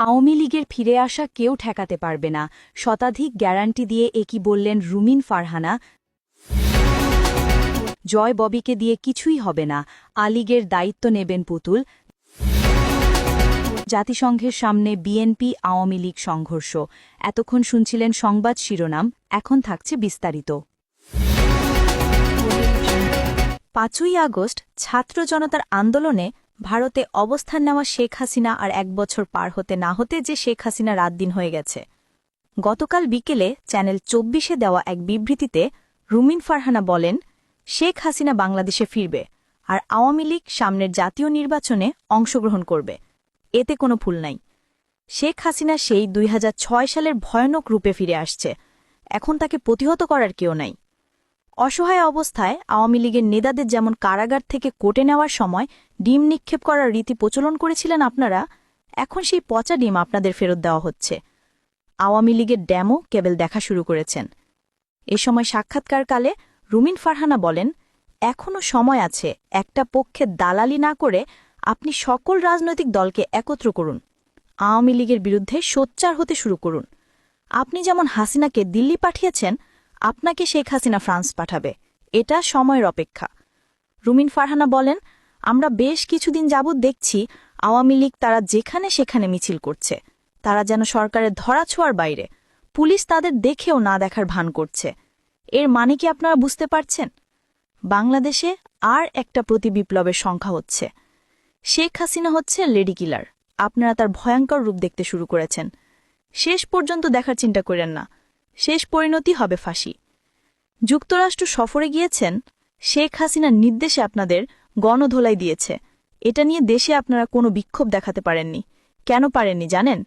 আওয়ামী লীগের ফিরে আসা কেউ ঠেকাতে পারবে না, শতাধিক গ্যারান্টি দিয়ে একই বললেন রুমিন ফারহানা। জয় ববিকে দিয়ে কিছুই হবে না, আলীগের দায়িত্ব নেবেন পুতুল। জাতিসংঘের সামনে বিএনপি আওয়ামী লীগ সংঘর্ষ। এতক্ষণ শুনছিলেন সংবাদ শিরোনাম, এখন থাকছে বিস্তারিত। ৫ই আগস্ট ছাত্র জনতার আন্দোলনে ভারতে অবস্থান নেওয়া শেখ হাসিনা আর ১ বছর পার হতে না হতে যে শেখ হাসিনা রাত দিন হয়ে গেছে। গতকাল বিকেলে চ্যানেল ২৪-এ দেওয়া এক বিবৃতিতে রুমিন ফারহানা বলেন, শেখ হাসিনা বাংলাদেশে ফিরবে আর আওয়ামী লীগ সামনের জাতীয় নির্বাচনে অংশগ্রহণ করবে, এতে কোনো ভুল নাই। শেখ হাসিনা সেই ২০০৬ সালের ভয়ানক রূপে ফিরে আসছে, এখন তাকে প্রতিহত করার কেউ নাই। অসহায় অবস্থায় আওয়ামী লীগের নেতাদের যেমন কারাগার থেকে কোটে নেওয়ার সময় ডিম নিক্ষেপ করার রীতি প্রচলন করেছিলেন আপনারা, এখন সেই পচা ডিম আপনাদের ফেরত দেওয়া হচ্ছে। আওয়ামী লীগের ড্যামও কেবল দেখা শুরু করেছেন। এ সময় সাক্ষাৎকারকালে রুমিন ফারহানা বলেন, এখনও সময় আছে, একটা পক্ষে দালালি না করে আপনি সকল রাজনৈতিক দলকে একত্র করুন, আওয়ামী লীগের বিরুদ্ধে সোচ্চার হতে শুরু করুন। আপনি যেমন হাসিনাকে দিল্লি পাঠিয়েছেন, আপনাকে শেখ হাসিনা ফ্রান্স পাঠাবে, এটা সময়ের অপেক্ষা। রুমিন ফারহানা বলেন, আমরা বেশ কিছুদিন যাবৎ দেখছি আওয়ামী লীগ তারা যেখানে সেখানে মিছিল করছে, তারা যেন সরকারের ধরাছোঁয়ার বাইরে, পুলিশ তাদের দেখেও না দেখার ভান করছে। এর মানে কি আপনারা বুঝতে পারছেন? বাংলাদেশে আর একটা প্রতিবিপ্লবের সংখ্যা হচ্ছে। শেখ হাসিনা হচ্ছে লেডি কিলার, আপনারা তার ভয়ঙ্কর রূপ দেখতে শুরু করেছেন। শেষ পর্যন্ত দেখার চিন্তা করেন না, শেষ পরিণতি হবে ফাঁসি। যুক্তরাষ্ট্র সফরে গিয়েছেন, শেখ হাসিনার নির্দেশে আপনাদের গণধোলাই দিয়েছে, এটা নিয়ে দেশে আপনারা কোনো বিক্ষোভ দেখাতে পারেননি। কেন পারেননি জানেন?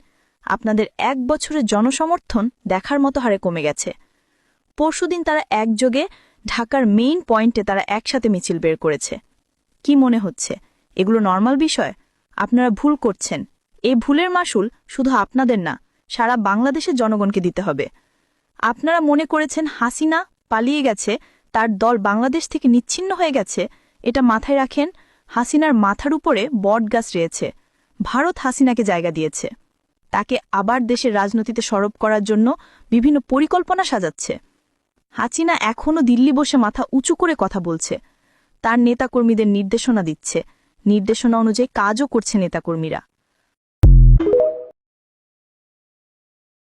আপনাদের ১ বছরের জনসমর্থন দেখার মতো হারে কমে গেছে। পরশুদিন তারা একযোগে ঢাকার মেইন পয়েন্টে তারা একসাথে মিছিল বের করেছে। কি মনে হচ্ছে এগুলো নরমাল বিষয়? আপনারা ভুল করছেন। এই ভুলের মাসুল শুধু আপনাদের না, সারা বাংলাদেশের জনগণকে দিতে হবে। আপনারা মনে করেছেন হাসিনা পালিয়ে গেছে, তার দল বাংলাদেশ থেকে নিচ্ছিন্ন হয়ে গেছে। এটা মাথায় রাখেন, হাসিনার মাথার উপরে বটগাছ রয়েছে। ভারত হাসিনাকে জায়গা দিয়েছে, তাকে আবার দেশের রাজনীতিতে সরব করার জন্য বিভিন্ন পরিকল্পনা সাজাচ্ছে। হাসিনা এখনও দিল্লি বসে মাথা উঁচু করে কথা বলছে, তার নেতাকর্মীদের নির্দেশনা দিচ্ছে, নির্দেশনা অনুযায়ী কাজও করছে নেতাকর্মীরা।